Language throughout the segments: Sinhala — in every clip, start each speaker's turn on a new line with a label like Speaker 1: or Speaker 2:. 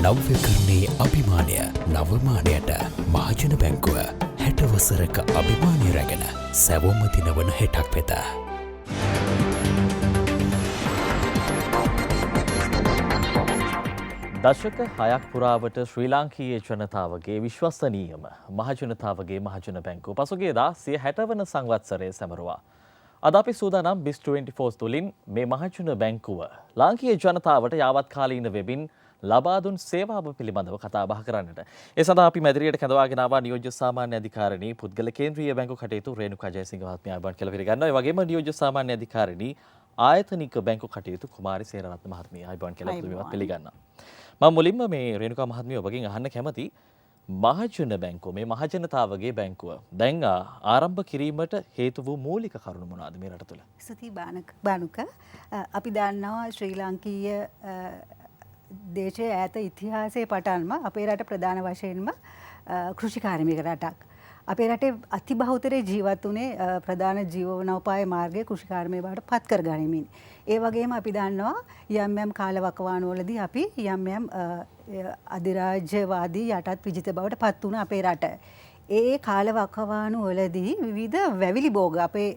Speaker 1: නව්‍යකරණයේ අභිමානය නවමානයට මහජන බැංකුව 60 වසරක අභිමානය රැගෙන සැවොම දිනවන හෙටක් වෙත.
Speaker 2: දශක 6ක් පුරාවට ශ්‍රී ලාංකීය ජනතාවගේ විශ්වසනීයම මහජනතාවගේ මහජන බැංකුව පසුගියදා 60 වන සංවත්සරය සැමරුවා. අද අපි සූදානම් BIS 24 තුලින් මේ මහජන බැංකුව ලාංකීය ජනතාවට යාවත්කාලීන වෙබින් ලබා දුන් සේවාව පිළිබඳව කතා බහ කරන්නට. ඒ සඳහා අපි මැදිරියට කැඳවාගෙන ආවා නියෝජ්‍ය සාමාන්‍ය අධිකාරිණී පුද්ගල කේන්ද්‍රීය බැංකු කටයුතු රේණුකා ජයසිංහ මහත්මිය ආවන් කියලා පිළිගන්නවා. ඒ වගේම නියෝජ්‍ය සාමාන්‍ය අධිකාරිණී ආයතනික බැංකු කටයුතු කුමාරි සේනරත්න මහත්මිය ආවන් කියලා පිළිගන්නවා. මම මුලින්ම මේ රේණුකා මහත්මිය ඔබගෙන් අහන්න කැමති මහජන බැංකුව මේ මහජනතාවගේ බැංකුව දැන් ආරම්භ කිරීමට හේතු වූ මූලික කරුණු මොනවාද මේ රට තුළ?
Speaker 3: ස්තුති බානුක අපි දන්නවා ශ්‍රී ලාංකීය දේශයේ ඈත ඉතිහාසයේ පටන්ම අපේ රට ප්‍රධාන වශයෙන්ම කෘෂිකාර්මික රටක්. අපේ රටේ අතිබහුතරේ ජීවත් වුණේ ප්‍රධාන ජීවනෝපාය මාර්ගයේ කෘෂිකාර්මය බවට පත් කර ගනිමින්. ඒ වගේම අපි දන්නවා යම් යම් කාලවකවානුවලදී අපි යම් යම් අධිරාජ්‍යවාදී යටත් විජිත බවට පත් වුණ අපේ රට. ඒ කාලවකවානුවලදී විවිධ වැවිලි භෝග අපේ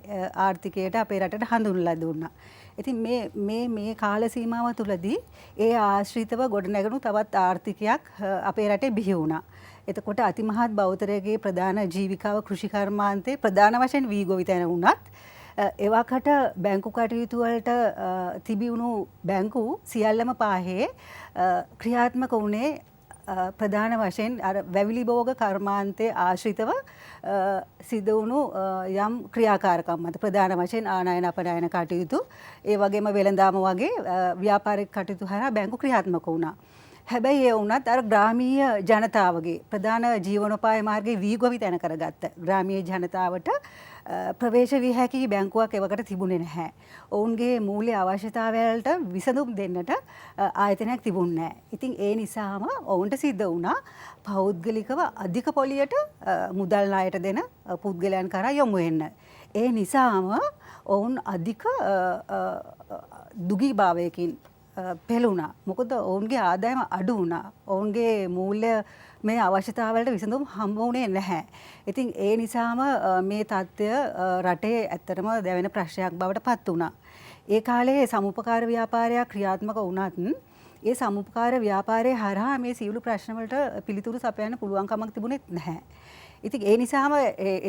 Speaker 3: ආර්ථිකයට අපේ රටට හඳුන්වලා දුන්නා. ඉතින් මේ කාල සීමාව තුළදී ඒ ආශ්‍රිතව ගොඩනැගුණු තවත් ආර්ථිකයක් අපේ රටේ බිහි වුණා. එතකොට අතිමහත් බෞද්ධරයේ ප්‍රධාන ජීවිකාව කෘෂිකර්මාන්තයේ ප්‍රධාන වශයෙන් වී ගොවිතැන වුණත් එවකට බැංකු කටයුතු වලට තිබුණු බැංකු සියල්ලම පාහේ ක්‍රියාත්මක වුණේ ප්‍රධාන වශයෙන් අර වැවිලි භෝග කර්මාන්තයේ ආශ්‍රිතව සිදු වුණු යම් ක්‍රියාකාරකම් මත ප්‍රධාන වශයෙන් ආනයන අපනයන කටයුතු ඒ වගේම වෙළඳාම වගේ ව්‍යාපාරික කටයුතු හරහා බැංකු ක්‍රියාත්මක වුණා. හැබැයි ඒ වුණත් අර ග්‍රාමීය ජනතාවගේ ප්‍රධාන ජීවනෝපාය මාර්ගයේ වී ගොවිතැන කරගත්ත ග්‍රාමීය ජනතාවට ප්‍රවේශ විය හැකි බැංකුවක් එවකට තිබුණේ නැහැ. ඔවුන්ගේ මූල්‍ය අවශ්‍යතාවයන්ට විසඳුම් දෙන්නට ආයතනයක් තිබුණේ නැහැ. ඉතින් ඒ නිසාම ඔවුන්ට සිද්ධ වුණා පෞද්ගලිකව අධික පොලියට මුදල් ණයට දෙන පුද්ගලයන් කරා යොමු වෙන්න. ඒ නිසාම ඔවුන් අධික දුගීභාවයකින් පෙළුණා. මොකද ඔවුන්ගේ ආදායම අඩු වුණා. ඔවුන්ගේ මූල්‍ය මේ අවශ්‍යතාවලට විසඳුම් හම්බ වුණේ නැහැ. ඉතින් ඒ නිසාම මේ තත්ත්වය රටේ ඇත්තටම දැවෙන ප්‍රශ්නයක් බවට පත් වුණා. ඒ කාලේ සමුපකාර ව්‍යාපාරයක් ක්‍රියාත්මක වුණත් ඒ සමුපකාර ව්‍යාපාරයේ හරහා මේ සියලු ප්‍රශ්න වලට පිළිතුරු සපයන්න පුළුවන් කමක් තිබුණෙත් නැහැ. ඉතින් ඒ නිසාම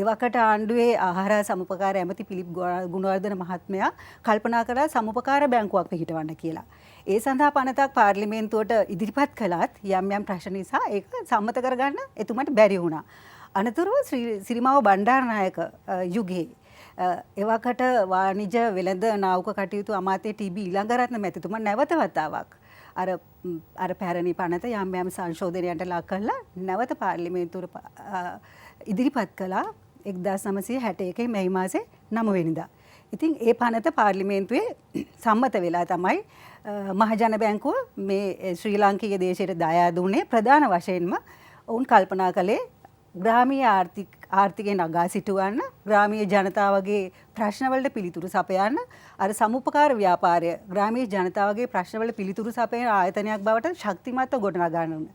Speaker 3: එවකට ආණ්ඩුවේ ආහාර සමුපකාර ඇමති පිලිප් ගුණවර්ධන මහත්මයා කල්පනා කළා සමුපකාර බැංකුවක් පිහිටවන්න කියලා. ඒ සඳහා පනතක් පාර්ලිමේන්තුවට ඉදිරිපත් කළත් යම් යම් ප්‍රශ්න නිසා ඒක සම්මත කරගන්න එතුමට බැරි වුණා. අනතුරුව සිරිමාව බණ්ඩාරනායක යුගයේ එවකට වාණිජ වෙළඳ නාවක කටයුතු අමාත්‍ය ටීබී ඊළඟරත්න මැතිතුමා නැවත වතාවක් අර පැරණි පනත යම් යම් සංශෝධනයන්ට ලක් කරලා නැවත පාර්ලිමේන්තුවට ඉදිරිපත් කළා 1961 මැයි මාසේ 9 වෙනිදා. ඉතින් ඒ පනත පාර්ලිමේන්තුවේ සම්මත වෙලා තමයි මහජන බැංකුව මේ ශ්‍රී ලාංකීය දේශයට දායාද වුණේ. ප්‍රධාන වශයෙන්ම ඔවුන් කල්පනා කළේ ග්‍රාමීය ආර්ථිකය නගා සිටුවන්න, ග්‍රාමීය ජනතාවගේ ප්‍රශ්නවලට පිළිතුරු සපයන්න, අර සමුපකාර ව්‍යාපාරය ග්‍රාමීය ජනතාවගේ ප්‍රශ්නවලට පිළිතුරු සපයන ආයතනයක් බවට ශක්තිමත්ව ගොඩනගා ගන්න.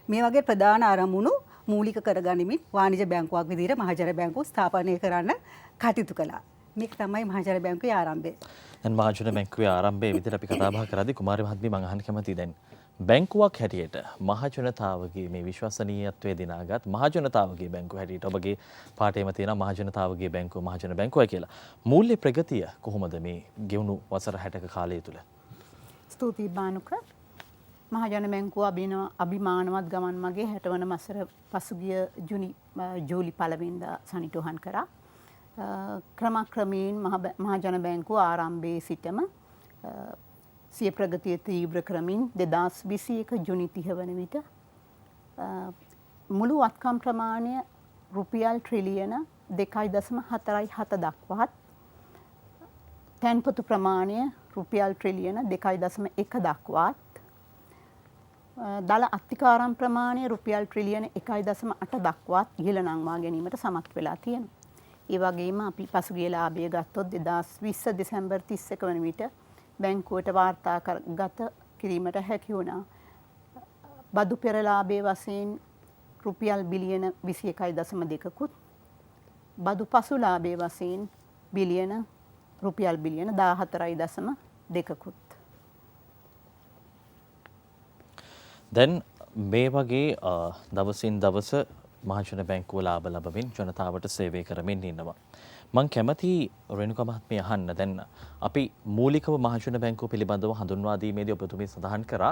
Speaker 3: මේ වගේ ප්‍රධාන අරමුණු මූලික කරගනිමින් වාණිජ බැංකුවක් විදිහට මහජන බැංකුව ස්ථාපනය කරන්න කටයුතු කළා. මේක තමයි මහජන බැංකුවේ ආරම්භය.
Speaker 2: දැන් මහජන බැංකුවේ ආරම්භයේ විදිහට අපි කතා බහ කරද්දී කුමාරි මහත්මිය මම අහන්න කැමතියි දැන් බැංකුවක් හැටියට මහජනතාවගේ මේ විශ්වසනීයත්වය දිනාගත් මහජනතාවගේ බැංකුව හැටියට ඔබගේ පාඩේම තියෙන මහජනතාවගේ බැංකුව මහජන බැංකුවයි කියලා. මූල්‍ය ප්‍රගතිය කොහොමද මේ ගෙවුණු වසර 60ක කාලය තුල?
Speaker 4: ස්තුතියි බානුක. මහජන බැංකුව අභිමානවත් ගමන් මගේ 60 වන වසර පසුගිය ජූලි 1 වෙනිදා සනිටුහන් කරා. ක්‍රමක්‍රමයෙන් මහජන බැංකුව ආරම්භයේ සිටම සිය ප්‍රගතිය තීව්‍ර කරමින් 2021 ජුනි 30 වන විට මුළු වත්කම් ප්‍රමාණය රුපියල් ට්‍රිලියන 2.47 දක්වාත් තැන්පතු ප්‍රමාණය රුපියල් ට්‍රිලියන 2.1 දක්වාත් දල අත්තිකාරම් ප්‍රමාණය රුපියල් ට්‍රිලියන 1.8 දක්වාත් ඉහළ නංවා ගැනීමට සමත් වෙලා තියෙනවා. ඒ වගේම අපි පසුගිය ලාභය ගත්තොත් 2020 දෙසැම්බර් 31 වන විට බැංකුවට වාර්තාගත කිරීමට හැකි වුණා බදු පෙරලාභයේ වශයෙන් රුපියල් බිලියන 21.2කුත් බදු පසුලාභයේ වශයෙන් රුපියල් බිලියන 14.2කුත්.
Speaker 2: දැන් මේ වගේ දවසින් දවස මහජන බැංකුව ලාභ ලබමින් ජනතාවට සේවය කරමින් ඉන්නවා. මං කැමති රේණුකා මහත්මිය අහන්න දැන් අපි මූලිකව මහජන බැංකුව පිළිබඳව හඳුන්වා දීමේදී ඔබතුමී සඳහන් කරා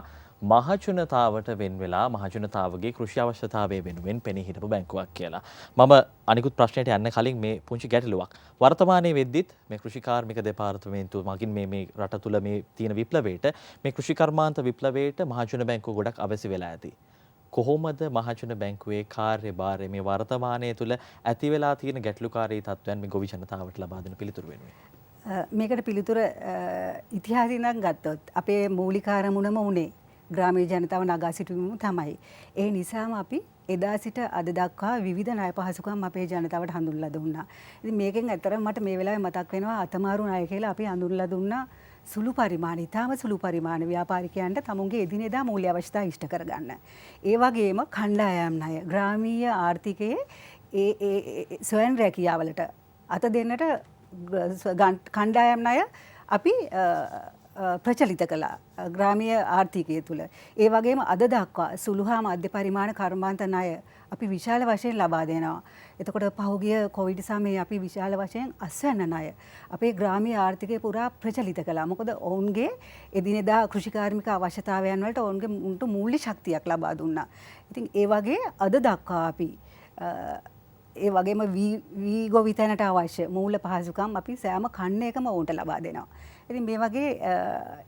Speaker 2: මහජනතාවට වෙන් වෙලා මහජනතාවගේ කෘෂි අවශ්‍යතාවය වෙනුවෙන් පෙනී හිටපු බැංකුවක් කියලා. මම අනිකුත් ප්‍රශ්නයට යන්න කලින් මේ පුංචි ගැටලුවක්. වර්තමානයේ වෙද්දිත් මේ කෘෂිකාර්මික දෙපාර්තමේන්තුව මගින් මේ රට තුල මේ තියෙන විප්ලවයට මේ කෘෂිකර්මාන්ත විප්ලවයට මහජන බැංකුව ගොඩක් අවශ්‍ය වෙලා ඇති. කොහොමද මහජන බැංකුවේ කාර්යභාරය මේ වර්තමානයේ තුල ඇති වෙලා තියෙන ගැටලුකාරී තත්ත්වයන් මේ ගොවි ජනතාවට ලබා දෙන පිළිතුරු වෙනුවෙන්?
Speaker 3: මේකට පිළිතුර ඉතිහාසයෙන් නම් ගත්තොත් අපේ මූලික අරමුණම උනේ ග්‍රාමීය ජනතාව නගා සිටුවීම තමයි. ඒ නිසාම අපි එදා සිට අද දක්වා විවිධ ණය පහසුකම් අපේ ජනතාවට හඳුන්වලා දුන්නා. ඉතින් මේකෙන් ඇත්තටම මට මේ වෙලාවේ මතක් වෙනවා අතමාරු ණය කියලා අපි හඳුන්වලා දුන්නා. සුළු පරිමාණ, ඉතාම සුළු පරිමාණ ව්‍යාපාරිකයන්ට තමුන්ගේ එදිනෙදා මූල්‍ය අවශ්‍යතා ඉෂ්ට කරගන්න. ඒ වගේම කණ්ඩායම් ණය, ග්‍රාමීය ආර්ථිකයේ ඒ ස්වයං රැකියාවලට අත දෙන්නට කණ්ඩායම් ණය අපි ප්‍රචලිත කළා ග්‍රාමීය ආර්ථිකය තුළ. ඒ වගේම අද දක්වා සුළු හා මධ්‍ය පරිමාණ කර්මාන්ත ණය අපි විශාල වශයෙන් ලබා දෙනවා. එතකොට පහුගිය කොවිඩ් සමයේ අපි විශාල වශයෙන් අස්වැන්න ණය අපේ ග්‍රාමීය ආර්ථිකය පුරා ප්‍රචලිත කළා. මොකද ඔවුන්ගේ එදිනෙදා කෘෂිකාර්මික අවශ්‍යතාවයන් වලට ඔවුන්ට මූල්‍ය ශක්තියක් ලබා දුන්නා. ඉතින් ඒ වගේ අද දක්වා අපි ඒ වගේම වී ගොවිතැනට අවශ්‍ය මූල්‍ය පහසුකම් අපි සෑම කන්න එකම ඔවුන්ට ලබා දෙනවා. ඉතින් මේ වගේ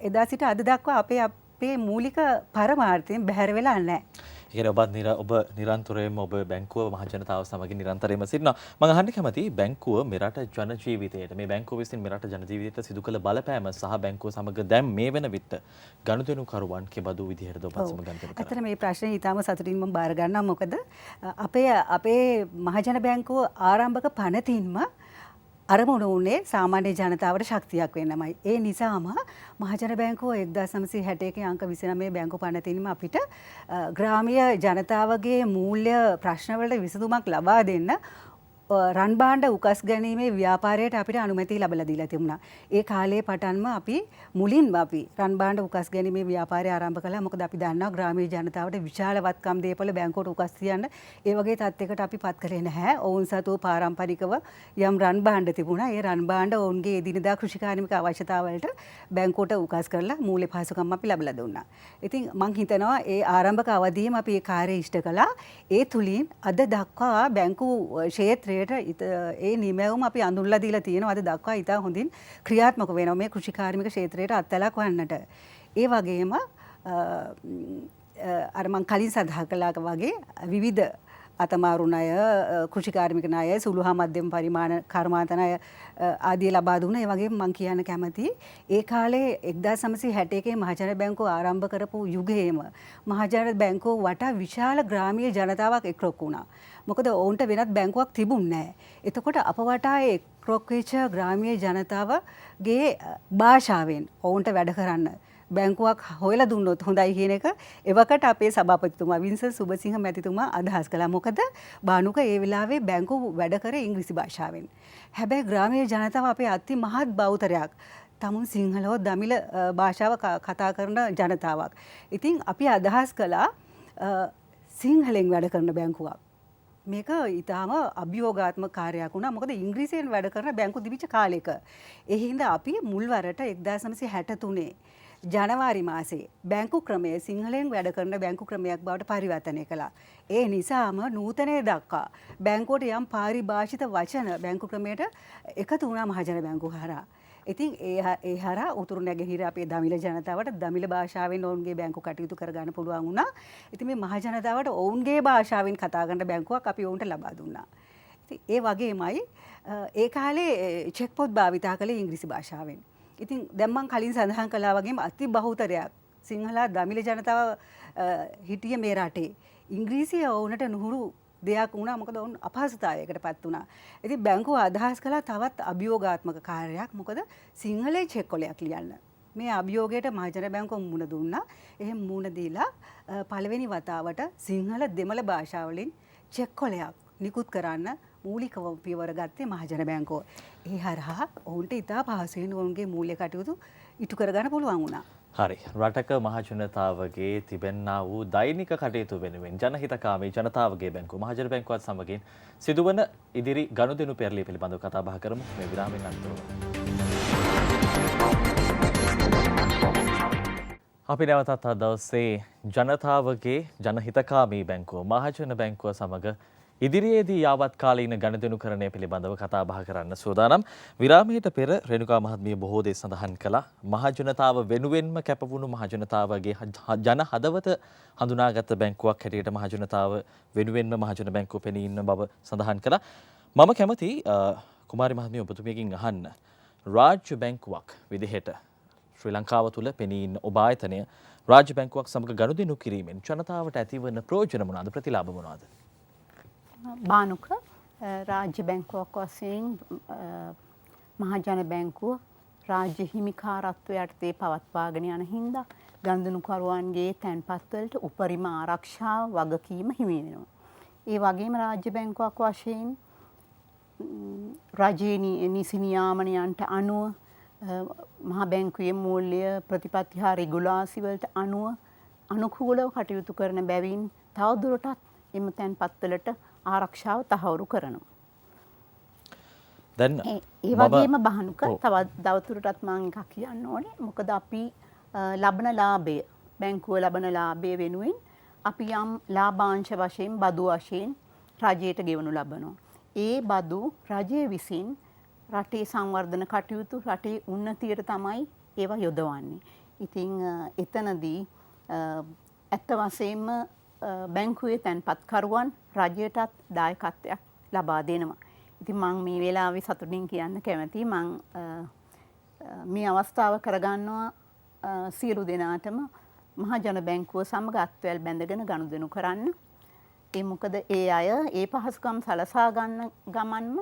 Speaker 3: එදා සිට අද දක්වා අපේ මූලික පරමාර්ථයෙන් බැහැර වෙලා නැහැ.
Speaker 2: ඔබ නිරන්තරයෙන්ම ඔබ බැංකුව මහජනතාව සමග නිරන්තරයෙන්ම සිටිනවා. මම අහන්න කැමතියි බැංකුව මෙරට ජන ජීවිතයට මේ බැංකුව විසින් මෙරට ජන ජීවිතයට සිදු කළ බලපෑම සහ බැංකුව සමග දැන් මේ වෙන විට ගනුදෙනුකරුවන් කෙබඳු විදිහටද ඔබ සමග ගනුදෙනු කරන්නේ?
Speaker 3: ඇත්තට මේ ප්‍රශ්නේ ඊටම සතුටින් මම බාර ගන්නවා. මොකද අපේ මහජන බැංකුව ආරම්භක පනතින්ම අරමුණ වුණේ සාමාන්‍ය ජනතාවට ශක්තියක් වෙන්නමයි. ඒ නිසාම මහජන බැංකුව 1961 අංක 29 බැංකු පනතින්ම අපිට ග්‍රාමීය ජනතාවගේ මූල්‍ය ප්‍රශ්නවලට විසඳුමක් ලබා දෙන්න රන් භාණ්ඩ උකස් ගැනීමේ ව්‍යාපාරයට අපිට අනුමැතිය ලැබලා දීලා තිබුණා. ඒ කාලේ පටන්ම අපි මුලින්ම අපි රන් භාණ්ඩ උකස් ගැනීමේ ව්‍යාපාරය ආරම්භ කළා. මොකද අපි දන්නවා ග්‍රාමීය ජනතාවට විශාල වත්කම් දේපල බැංකුවට උකස් තියන්න ඒ වගේ තත්යකට අපි පත් කළේ නැහැ. ඔවුන් සතු පාරම්පරිකව යම් රන් භාණ්ඩ තිබුණා. ඒ රන් භාණ්ඩ ඔවුන්ගේ එදිනෙදා කෘෂිකාර්මික අවශ්‍යතාවලට බැංකුවට උකස් කරලා මූල්‍ය පහසුකම් අපි ලැබලා දුන්නා. ඉතින් මම හිතනවා ඒ ආරම්භක අවධියේම අපි ඒ කාර්යය ඉෂ්ට කළා. ඒ තුලින් අද දක්වා බැංකු ක්ෂේත්‍රයේ ඒ නිමැවුම අපි අඳුන්ලා දීලා තියෙනවා. අද දක්වා ඉතා හොඳින් ක්‍රියාත්මක වෙනවා මේ කෘෂිකාර්මික ක්ෂේත්‍රයට අත්ලක් වන්නට. ඒ වගේම අර මං කලින් සඳහන් කළා වගේ විවිධ අතමාරු ණය, කෘෂිකාර්මික ණය, සුළු හා මධ්‍යම පරිමාණ කර්මාන්ත ණය ආදී ලබා දුන්නා. ඒ වගේම මම කියන්න කැමතියි ඒ කාලේ 1961 මහජන බැංකුව ආරම්භ කරපු යුගයේම මහජන බැංකුව වටා විශාල ග්‍රාමීය ජනතාවක් එක්රොක් වුණා. මොකද ඔවුන්ට වෙනත් බැංකුවක් තිබුණේ නැහැ. එතකොට අප වටා එක්රොක් වෙච්ච ග්‍රාමීය ජනතාවගේ භාෂාවෙන් ඔවුන්ට වැඩ කරන්න බැංකුවක් හොයලා දුන්නොත් හොඳයි කියන එක එවකට අපේ සභාපතිතුමා වින්සන් සුබසිංහ මැතිතුමා අදහස් කළා. මොකද බානුක ඒ වෙලාවේ බැංකුව වැඩ කරේ ඉංග්‍රීසි භාෂාවෙන්. හැබැයි ග්‍රාමීය ජනතාව අපේ අති මහත් බහුතරයක් තමුන් සිංහල හෝ දමිළ භාෂාව කතා කරන ජනතාවක්. ඉතින් අපි අදහස් කළා සිංහලෙන් වැඩ කරන බැංකුවක්. මේක ඊටාම අභියෝගාත්මක කාර්යයක් වුණා. මොකද ඉංග්‍රීසියෙන් වැඩ කරන බැංකු තිබිච්ච කාලෙක. ඒ හින්දා අපි මුල්වරට 1963 ජනවාරි මාසේ බැංකු ක්‍රමය සිංහලෙන් වැඩ කරන බැංකු ක්‍රමයක් බවට පරිවර්තනය කළා. ඒ නිසාම නූතනයේ දක්වා බැංකුවට යම් පාරිභාෂිත වචන බැංකු ක්‍රමයට එකතු වුණා මහජන බැංකුව හරහා. ඉතින් ඒ හරහා උතුරු නැගෙනහිර අපේ දමිළ ජනතාවට දමිළ භාෂාවෙන් ඔවුන්ගේ බැංකු කටයුතු කරගන්න පුළුවන් වුණා. ඉතින් මේ මහ ජනතාවට ඔවුන්ගේ භාෂාවෙන් කතා කරන බැංකුවක් අපි ඔවුන්ට ලබා දුන්නා. ඉතින් ඒ වගේමයි ඒ කාලේ චෙක් පොත් භාවිතා කළේ ඉංග්‍රීසි භාෂාවෙන්. ඉතින් දැන් මම කලින් සඳහන් කළා වගේම අති බහුතරයක් සිංහල දමිළ ජනතාව හිටිය මේ රටේ ඉංග්‍රීසිය ඔවුන්ට නුහුරු දෙයක් වුණා. මොකද ඔවුන් අපහසුතාවයකට පත් වුණා. ඉතින් බැංකුව අදහස් කළා තවත් අභියෝගාත්මක කාර්යයක්. මොකද සිංහලේ චෙක් කොලයක් ලියන්න මේ අභියෝගයට මහජන බැංකුව මුහුණ දුන්නා. එහෙම මුහුණ දීලා පළවෙනි වතාවට සිංහල දෙමළ භාෂාවලින් චෙක් කොලයක් නිකුත් කරන්න මූලික පියවර ගත්තේ මහජන බැංකුව. ඒ හරහා ඔවුන්ට ඉතා පහසුවෙන් ඔවුන්ගේ මූල්‍ය කටයුතු ඉටු කරගන්න පුළුවන් වුණා.
Speaker 2: හරි. රටක මහජනතාවගේ තිබෙන්නා වූ දෛනික කටයුතු වෙනුවෙන් ජනහිතකාමී ජනතාවගේ බැංකුව මහජන බැංකුවත් සමගින් සිදුවන ඉදිරි ගනුදෙනු පෙරළිය පිළිබඳව කතා බහ කරමු මේ විරාමයෙන් අනතුරුව. අපි නැවතත් අද දවසේ ජනතාවගේ ජනහිතකාමී බැංකුව මහජන බැංකුව සමග ඉදිරියේදී යාවත් කාලීන ගනුදෙනු කරණය පිළිබඳව කතා බහ කරන්න සූදානම්. විරාමයට පෙර රේණුකා මහත්මිය බොහෝ දේ සඳහන් කළා. මහජනතාව වෙනුවෙන්ම කැපවුණු මහජනතාවගේ ජන හදවත හඳුනාගත් බැංකුවක් හැටියට මහජනතාව වෙනුවෙන්ම මහජන බැංකුව පෙනී ඉන්න බව සඳහන් කළා. මම කැමති කුමාරි මහත්මිය ඔබතුමියකින් අහන්න රාජ්‍ය බැංකුවක් විදිහට ශ්‍රී ලංකාව තුළ පෙනී ඉන්න ඔබ ආයතනය රාජ්‍ය බැංකුවක් සමග ගනුදෙනු කිරීමෙන් ජනතාවට ඇතිවන ප්‍රයෝජන මොනවාද ප්‍රතිලාභ මොනවාද?
Speaker 4: බානුක රාජ්‍ය බැංකුවක් වශයෙන් මහජන බැංකුව රාජ්‍ය හිමිකාරත්වය යටතේ පවත්වාගෙන යන හින්දා ගනුදෙනුකරුවන්ගේ තැන්පත්වලට උපරිම ආරක්ෂාව වගකීම හිමි වෙනවා. ඒ වගේම රාජ්‍ය බැංකුවක් වශයෙන් රජයේ නිසි නියාමනයන්ට අනුව මහා බැංකුවේ මූල්‍ය ප්‍රතිපත්ති හා රෙගුලාසි වලට අනුව අනුකූලව කටයුතු කරන බැවින් තවදුරටත් එම තැන්පත්වලට ආරක්ෂාව තහවුරු කරනවා.
Speaker 2: දැන්
Speaker 4: ඒ වගේම බහනුක තවත් දවතුරටත් මම එකක් කියන්න ඕනේ. මොකද අපි ලබන ලාභය බැංකුව ලබන ලාභය වෙනුවෙන් අපි යම් ලාභාංශ වශයෙන් බදු වශයෙන් රජයට ගෙවනු ලබනවා. ඒ බදු රජය විසින් රටේ සංවර්ධන කටයුතු රටේ උන්නතියට තමයි ඒවා යොදවන්නේ. ඉතින් එතනදී ඇත්ත වශයෙන්ම බැංකුවේ තැන්පත්කරුවන් රජයටත් දායකත්වයක් ලබා දෙනවා. ඉතින් මම මේ වෙලාවේ සතුටින් කියන්න කැමතියි මම මේ අවස්ථාව කරගන්නවා සියලු දෙනාටම මහජන බැංකුව සමග අත්වැල් බැඳගෙන ගනුදෙනු කරන්න. ඒ මොකද ඒ අය ඒ පහසුකම් සලසා ගන්න ගමන්ම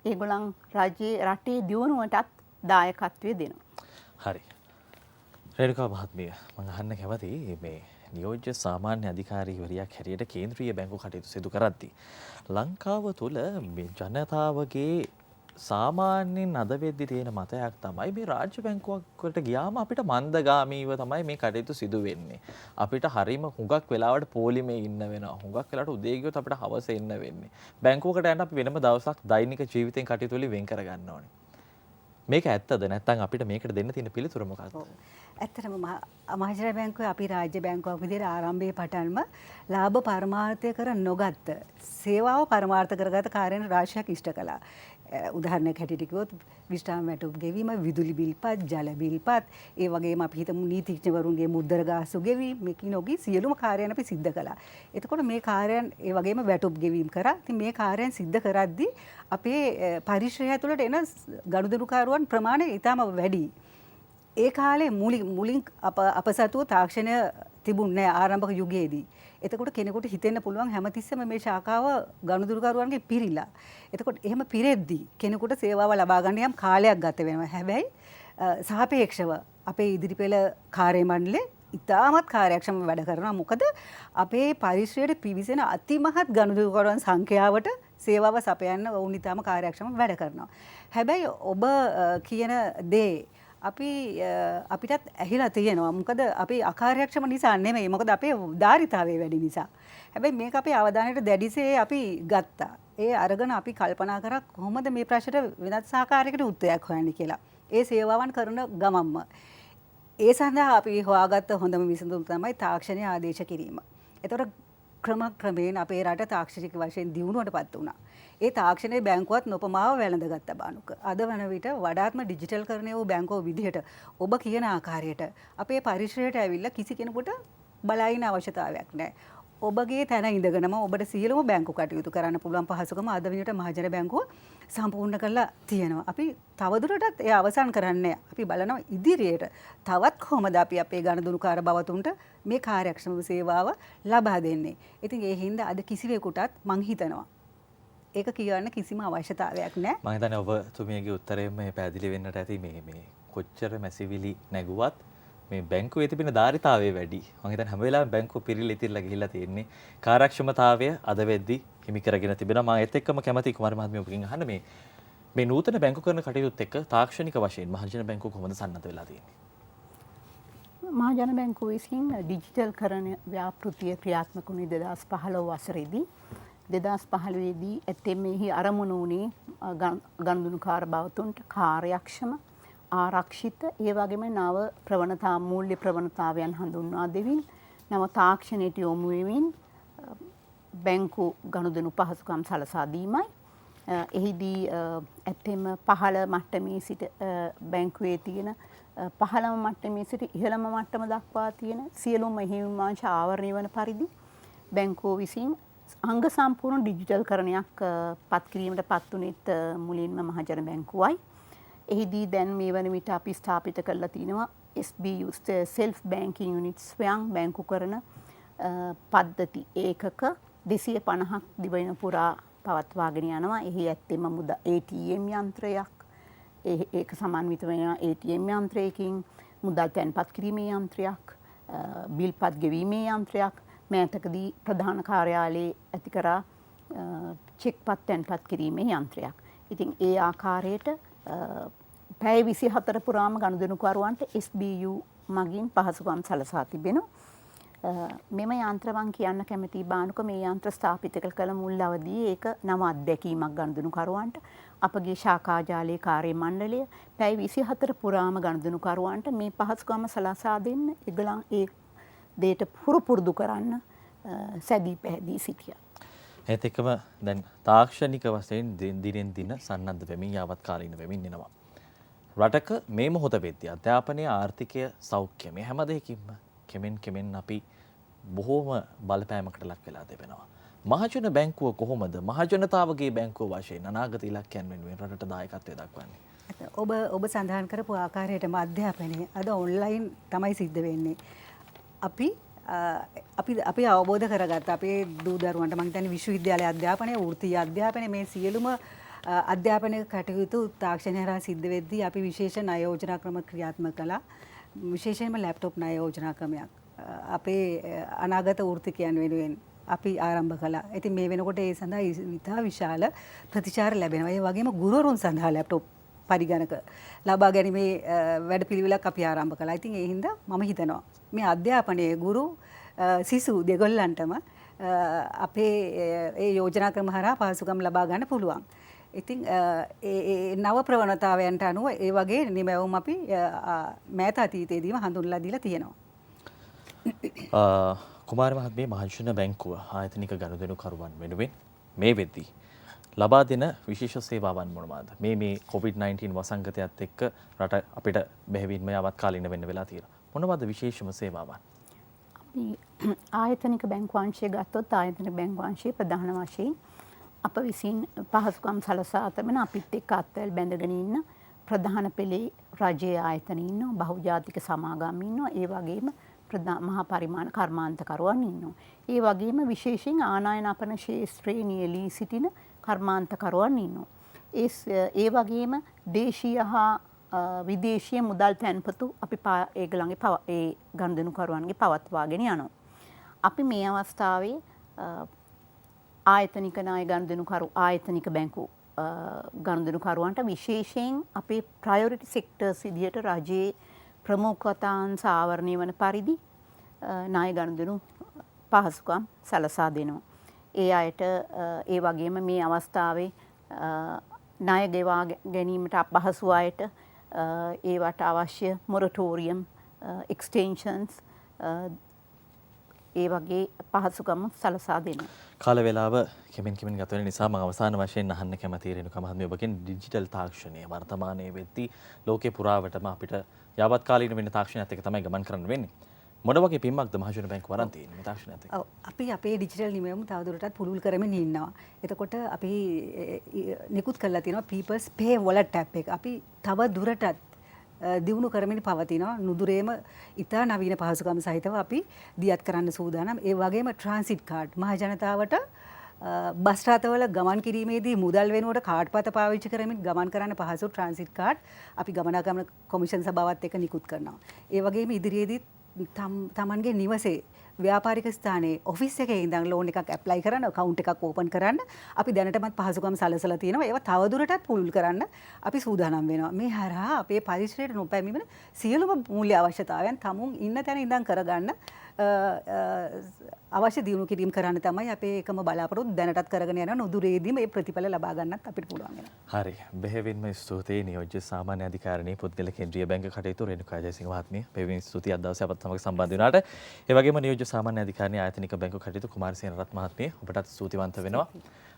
Speaker 4: ඒගොල්ලන් රජයේ රටේ දියුණුවටත් දායකත්වය දෙනවා.
Speaker 2: හරි. රේණුකා මහත්මිය මම අහන්න කැමතියි මේ නියෝජ්‍ය සාමාන්‍ය අධිකාරීවරියක් හැටියට කේන්ද්‍රීය බැංකු කටයුතු සිදු කරද්දී ලංකාව තුළ මේ ජනතාවගේ සාමාන්‍යයෙන් අද වෙද්දී තියෙන මතයක් තමයි මේ රාජ්‍ය බැංකුවකට ගියාම අපිට මන්දගාමීව තමයි මේ කටයුතු සිදු වෙන්නේ. අපිට හරීම හුඟක් වෙලාවට පොලිමේ ඉන්න වෙනවා. හුඟක් වෙලාවට උදේ ගියොත් අපිට හවස එන්න වෙන්නේ. බැංකුවකට යන්න අපි වෙනම දවසක් දෛනික ජීවිතෙන් කටයුතු වලින් වෙන් කර ගන්න ඕනේ. මේක ඇත්තද නැත්නම් අපිට මේකට දෙන්න තියෙන පිළිතුර මොකක්ද?
Speaker 3: ඇත්තටම මහජන බැංකුවේ අපි රාජ්‍ය බැංකුවක් විදිහට ආරම්භයේ පටන්ම ලාභ පරමාර්ථය කර නොගත්ත සේවාව පරමාර්ථ කරගත කාර්යන රාශියක් ඉෂ්ට කළා. උදාහරණයක් හැටියට කිව්වොත් විශ්‍රාම වැටුප් ගෙවීම, විදුලි බිල්පත්, ජල බිල්පත්, ඒ වගේම අපි හිතමු නීතිඥවරුන්ගේ මුද්දර ගාස්තු ගෙවීම, මේක නොගී සියලුම කාර්යයන් අපි සිද්ධ කළා. එතකොට මේ කාර්යයන් ඒ වගේම වැටුප් ගෙවීම කරා. ඉතින් මේ කාර්යයන් සිද්ධ කරද්දී අපේ පරිශ්‍රය තුළට එන ගනුදෙනුකරුවන් ප්‍රමාණය ඉතාම වැඩි. ඒ කාලේ මුලින් අප සතුව තාක්ෂණය තිබුණේ ආරම්භක යුගයේදී. එතකොට කෙනෙකුට හිතෙන්න පුළුවන් හැමතිස්සෙම මේ ශාඛාව ගනුදෙනුකරුවන්ගේ පිරීලා. එතකොට එහෙම පිරෙද්දී කෙනෙකුට සේවාව ලබා ගන්න යම් කාලයක් ගත වෙනවා. හැබැයි සාපේක්ෂව අපේ ඉදිරිපෙළ කාර්ය මණ්ඩලය ඉතාමත් කාර්යක්ෂමව වැඩ කරනවා. මොකද අපේ පරිශ්‍රයට පිවිසෙන අතිමහත් ගනුදෙනුකරුවන් සංඛ්‍යාවට සේවාව සපයන්න ඔවුන් ඉතාම කාර්යක්ෂමව වැඩ කරනවා. හැබැයි ඔබ කියන දේ අපිටත් ඇහිලා තියෙනවා. මොකද අපි අකාර්යක්ෂම නිසා නෙමෙයි. මොකද අපේ ධාරිතාවය වැඩි නිසා. හැබැයි මේක අපේ අවධානයට දැඩිසේ අපි ගත්තා. ඒ අරගෙන අපි කල්පනා කරා කොහොමද මේ ප්‍රශ්නට වෙනත් ආකාරයකට උත්තරයක් හොයන්නේ කියලා. ඒ සේවාවන් කරන ගමම්ම. ඒ සඳහා අපි හොයාගත්ත හොඳම විසඳුම තමයි තාක්ෂණය ආදේශ කිරීම. ඒතර ක්‍රමක්‍රමයෙන් අපේ රට තාක්ෂණික වශයෙන් දියුණුවටපත් වුණා. ඒ තාක්ෂණයේ බැංකුවත් නොපමාව වැළඳගත්ත බානුක. අද වන විට වඩාත්ම ඩිජිටල් කරණය වූ බැංකුව විදිහට ඔබ කියන ආකාරයට අපේ පරිශ්‍රයට ඇවිල්ලා කිසි කෙනෙකුට බලයින අවශ්‍යතාවයක් නැහැ. ඔබගේ තැන ඉඳගෙනම ඔබට සියලුම බැංකු කටයුතු කරන්න පුළුවන් පහසුකම අද වෙනට මහජන බැංකුව සම්පූර්ණ කරලා තියෙනවා. අපි තවදුරටත් ඒ අවසන් කරන්නේ අපි බලනවා ඉදිරියට තවත් කොහොමද අපි අපේ ගනුදෙනුකාර බවතුන්ට මේ කාර්යක්ෂම සේවාව ලබා දෙන්නේ. ඉතින් ඒ හින්දා අද කිසිවෙකුටත් මං හිතනවා ඒක කියන්න කිසිම අවශ්‍යතාවයක් නැහැ.
Speaker 2: මම හිතන්නේ ඔබතුමියගේ උත්තරයෙන් මේ පැහැදිලි වෙන්නට ඇති මේ කොච්චර මැසිවිලි නැගුවත් මේ බැංකුවේ තිබෙන ධාරිතාවය වැඩි. මම හිතන්නේ හැම වෙලාවෙම බැංකුව පිරිලා ඉතිරලා ගිහිල්ලා තියෙන්නේ. කාර්යක්ෂමතාවය අද වෙද්දි හිමි කරගෙන තිබෙනවා. මම ඒත් එක්කම කැමති කුමාර මහත්මිය ඔබගෙන් අහන්න මේ නූතන බැංකු කරන කටයුතුත් එක්ක තාක්ෂණික වශයෙන් මහජන බැංකුව කොහොමද සන්නද්ධ වෙලා තියෙන්නේ?
Speaker 4: මහජන බැංකුව විසින් ඩිජිටල් කරන ව්‍යාපෘතිය ක්‍රියාත්මක වුණේ 2015 වසරේදී. 2015 දී ඇතෙමෙහි අරමුණු වුණේ ගනුදෙනුකාර බවතුන්ට කාර්යක්ෂම ආරක්ෂිත ඒ වගේම නව ප්‍රවණතා මූල්‍ය ප්‍රවණතාවයන් හඳුන්වා දෙමින් නව තාක්ෂණයට යොමු වෙමින් බැංකු ගනුදෙනු පහසුකම් සලසා දීමයි. එහිදී ඇත්තෙම පහළ මට්ටමේ සිට බැංකුවේ තියෙන පහළම මට්ටමේ සිට ඉහළම මට්ටම දක්වා තියෙන සියලුම හිමිමාංශ ආවරණය වන පරිදි බැංකුව විසින් අංග සම්පූර්ණ ඩිජිටල් කරණයක් පත් කිරීමට පත් වුණෙත් මුලින්ම මහජන බැංකුවයි. එහිදී දැන් මේ වන විට අපි ස්ථාපිත කරලා තිනවා SBU self banking units ස්වයං බැංකු කරන පද්ධති ඒකක 250ක් දිවයින පුරා පවත්වාගෙන යනවා. එහි ඇත්තෙම ATM යන්ත්‍රයක් ඒක සමන්විත වෙන ATM යන්ත්‍රයකින් මුදල් තැන්පත් කිරීමේ යන්ත්‍රයක් බිල්පත් ගෙවීමේ යන්ත්‍රයක් මෑතකදී ප්‍රධාන කාර්යාලයේ ඇති කරා චෙක්පත් තැන්පත් කිරීමේ යන්ත්‍රයක්. ඉතින් ඒ ආකාරයට පැය 24 පුරාම ගනුදෙනුකරුවන්ට SBU මගින් පහසුකම් සලසා තිබෙනවා. මෙම යන්ත්‍ර මං කියන්න කැමති බානුක මේ යන්ත්‍ර ස්ථාපිත කළ මුල් අවදී ඒක නව අත්දැකීමක් ගනුදෙනුකරුවන්ට අපගේ ශාඛා ජාලයේ කාර්ය මණ්ඩලය පැය 24 පුරාම ගනුදෙනුකරුවන්ට මේ පහසුකම සලසා දෙන්න ඒගොල්ලන් ඒ දේට පුරුදු කරන්න සැදී පැහැදී සිටියා.
Speaker 2: ඒත් එක්කම දැන් තාක්ෂණික වශයෙන් දිනෙන් දින සන්නද්ධ වෙමින් යාවත් කාලීන වෙමින් එනවා. රටක මේ මොහොත වෙද්දී අධ්‍යාපනයේ ආර්ථිකය සෞඛ්‍ය මේ හැම දෙයකින්ම කෙමෙන් අපි බොහෝම බලපෑමකට ලක් වෙලා තිබෙනවා. මහජන බැංකුව කොහොමද මහජනතාවගේ බැංකුව වශයෙන් අනාගත ඉලක්කයන් වෙනුවෙන් රටට දායකත්වය දක්වන්නේ?
Speaker 3: ඔබ සඳහන් කරපු ආකාරයටම අධ්‍යාපනය අද ඔන්ලයින් තමයි සිද්ධ වෙන්නේ. අපි අවබෝධ කරගත්ත අපේ දූ දරුවන්ට මම හිතන්නේ විශ්වවිද්‍යාලය අධ්‍යාපනය, වෘත්තීය අධ්‍යාපනය මේ සියලුම අධ්‍යාපන කටයුතු තාක්ෂණය හරහා සිද්ධ වෙද්දී අපි විශේෂ ණය යෝජනා ක්‍රම ක්‍රියාත්මක කළා. විශේෂයෙන්ම ලැප්ටොප් ණය යෝජනා ක්‍රමයක් අපේ අනාගත වෘත්තිකයන් වෙනුවෙන් අපි ආරම්භ කළා. ඉතින් මේ වෙනකොට ඒ සඳහා ඉතා විශාල ප්‍රතිචාර ලැබෙනවා. ඒ වගේම ගුරුවරුන් සඳහා ලැප්ටොප් පරිගණක ලබා ගැනීමේ වැඩපිළිවෙලක් අපි ආරම්භ කළා. ඉතින් ඒ හින්දා මම හිතනවා මේ අධ්‍යාපනයේ ගුරු සිසු දෙගොල්ලන්ටම අපේ ඒ යෝජනා ක්‍රම හරහා පහසුකම් ලබා ගන්න පුළුවන්. ඉතින් ඒ නව ප්‍රවණතාවයන්ට අනුව ඒ වගේ නිමැවුම් අපි මෑත අතීතයේදීම හඳුන්ලා දීලා තියෙනවා.
Speaker 2: කුමාර මහත්මිය මහජන බැංකුව ආයතනික ගනුදෙනුකරුවන් වෙනුවෙන් මේ වෙද්දී ලබා දෙන විශේෂ සේවාවන් මොනවාද? මේ COVID-19 වසංගතයත් එක්ක රට අපිට බෙහෙවින්ම යවත් කාලින වෙන්න වෙලා තියෙනවා. මොනවද විශේෂම සේවාවන්?
Speaker 4: අපි ආයතනික බැංකු අංශය ගත්තොත් ආයතනික බැංකු අංශයේ ප්‍රධාන වශයෙන් අප විසින් පහසුකම් සලසා තිබෙන අපිත් එක්ක අත්වැල් බැඳගෙන ඉන්න ප්‍රධාන පෙළේ රජයේ ආයතන ඉන්නවා, බහුජාතික සමාගම් ඉන්නවා, ඒ වගේම මහා පරිමාණ කර්මාන්තකරුවන් ඉන්නවා. ඒ වගේම විශේෂයෙන් ආනයනපන ශේෂ්ත්‍රයේ නියැලී සිටින කර්මාන්තකරුවන් ඉන්නවා. ඒ වගේම දේශීය හා විදේශීය මුදල් තැන්පතු අපි ඒගොල්ලන්ගේ ඒ ගනුදෙනුකරුවන්ගේ පවත්වාගෙන යනවා. අපි මේ අවස්ථාවේ ආයතනික ණය ගනුදෙනුකරු ආයතනික බැංකු ගනුදෙනුකරුවන්ට විශේෂයෙන් අපේ ප්‍රයොරිටි සෙක්ටර්ස් විදියට රජයේ ප්‍රමුඛතාංශ ආවරණය වන පරිදි ණය ගනුදෙනු පහසුකම් සලසා දෙනවා. ඒ අයට ඒ වගේම මේ අවස්ථාවේ ණය ගෙවා ගැනීමට අපහසු අයට ඒවට අවශ්‍ය මොරටෝරියම් එක්ස්ටෙන්ෂන්ස් ඒ වගේ පහසුකම් සලසා දෙනවා.
Speaker 2: කාල වේලාව කෙමෙන් ගත වෙන නිසා මම අවසාන වශයෙන් අහන්න කැමති රේණුකා මහත්මිය ඔබගෙන් ඩිජිටල් තාක්ෂණය වර්තමානයේ වෙද්දී ලෝකේ පුරාවටම අපිට යාවත් කාලීන වෙන තාක්ෂණයත් එක්ක තමයි ගමන් කරන්න වෙන්නේ. මොන වගේ පින්මක්ද මහජන බැංකුව වරන් තියෙන්නේ මේ තාක්ෂණයත් එක්ක?
Speaker 3: අපි අපේ ඩිජිටල් නිමැවුම් තවදුරටත් පුළුල් කරමින් ඉන්නවා. එතකොට අපි නිකුත් කරලා තියෙනවා People's Pay Wallet app එක. අපි තව දුරටත් දියුණු කරමින් පවතිනවා. නුදුරේම ඉතා නවීන පහසුකම් සහිතව අපි දියත් කරන්න සූදානම්. ඒ වගේම ට්‍රාන්සිට් කාඩ් මහජනතාවට බස් රථවල ගමන් කිරීමේදී මුදල් වෙනුවට කාඩ් පත පාවිච්චි කරමින් ගමන් කරන්න පහසු ට්‍රාන්සිට් කාඩ් අපි ගමනාගමන කොමිෂන් සභාවත් එක්ක නිකුත් කරනවා. ඒ වගේම ඉදිරියේදී තමන්ගේ නිවසේ ව්‍යාපාරික ස්ථානයේ ඔෆිස් එකේ ඉඳන් ලෝන් එකක් ඇප්ලයි කරන්න account එකක් ඕපන් කරන්න අපි දැනටමත් පහසුකම් සලසලා තියෙනවා. ඒවා තවදුරටත් පුළුල් කරන්න අපි සූදානම් වෙනවා. මේ හරහා අපේ පරිසරයට නොපැමිණෙන සියලුම මූල්‍ය අවශ්‍යතාවයන් තමුන් ඉන්න තැන ඉඳන් කරගන්න අවශ්‍ය දියුණු කිරීම කරන්න තමයි අපේ එකම බලාපොරොත්තු දැනටත් කරගෙන යන නුදුරේදී මේ ප්‍රතිඵල ලබා ගන්නත් අපිට පුළුවන් වෙනවා.
Speaker 2: හරි. බෙහෙවින්ම ස්තුතියි නියෝජ්‍ය සාමාන්‍ය අධිකාරිණී පුද්ගල කේන්ද්‍රීය බැංක කටයුතු රේණුකා ජයසිංහ මහත්මිය. බෙහෙවින් ස්තුතියි අද දවසේ අපත් සමග සම්බන්ධ වුණාට. ඒ වගේම නියෝජ්‍ය සාමාන්‍ය අධිකාරිණී ආයතනික බැංකු කටයුතු කුමාරසේන රත් මහත්මිය ඔබටත් ස්තුතිවන්ත වෙනවා.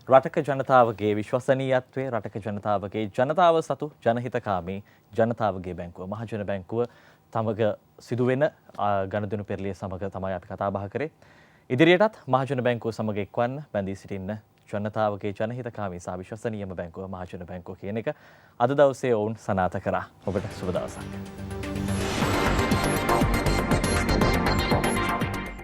Speaker 2: රටක ජනතාවගේ විශ්වසනීයත්වය, රටක ජනතාවගේ ජනතාව සතු ජනහිතකාමී ජනතාවගේ බැංකුව මහජන බැංකුව තමග සිදුවෙන ගණදනු පෙරලිය සමග තමයි අපි කතා බහ කරේ. ඉදිරියටත් මහජන බැංකුව සමග එක්වන්න බැඳී සිටින්න ජනතාවගේ ජනහිතකාමී සහ විශ්වසනීයම බැංකුව මහජන බැංකුව කියන එක අද දවසේ ඔවුන් සනාථ කරා. ඔබට සුබ දවසක්.